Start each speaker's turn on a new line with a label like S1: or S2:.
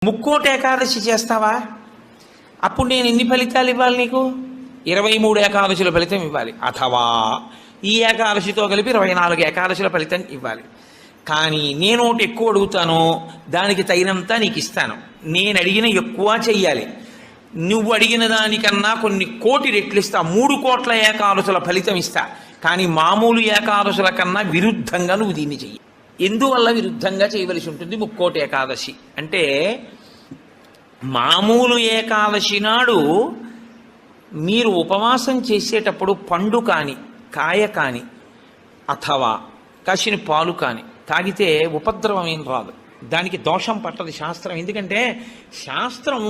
S1: ముక్కోటి ఏకాదశి చేస్తావా? అప్పుడు నేను ఎన్ని ఫలితాలు ఇవ్వాలి నీకు? 23 ఏకాదశుల ఫలితం ఇవ్వాలి. అథవా ఈ ఏకాదశితో కలిపి 24 ఏకాదశుల ఫలితం ఇవ్వాలి. కానీ నేను ఒకటి ఎక్కువ అడుగుతాను, దానికి తగినంత నీకు ఇస్తాను. నేను అడిగిన ఎక్కువ చెయ్యాలి. నువ్వు అడిగిన దానికన్నా కొన్ని కోటి రెట్లు ఇస్తా. 3 కోట్ల ఏకాదశుల ఫలితం ఇస్తా. కానీ మామూలు ఏకాదశుల కన్నా విరుద్ధంగా నువ్వు దీన్ని చెయ్యి. ఎందువల్ల విరుద్ధంగా చేయవలసి ఉంటుంది ముక్కోటి ఏకాదశి అంటే, మామూలు ఏకాదశి నాడు మీరు ఉపవాసం చేసేటప్పుడు పండు కాని, కాయ కాని, అథవా కాసిన పాలు కాని తాగితే ఉపద్రవం ఏం రాదు. దానికి దోషం పట్టదు శాస్త్రం. ఎందుకంటే శాస్త్రం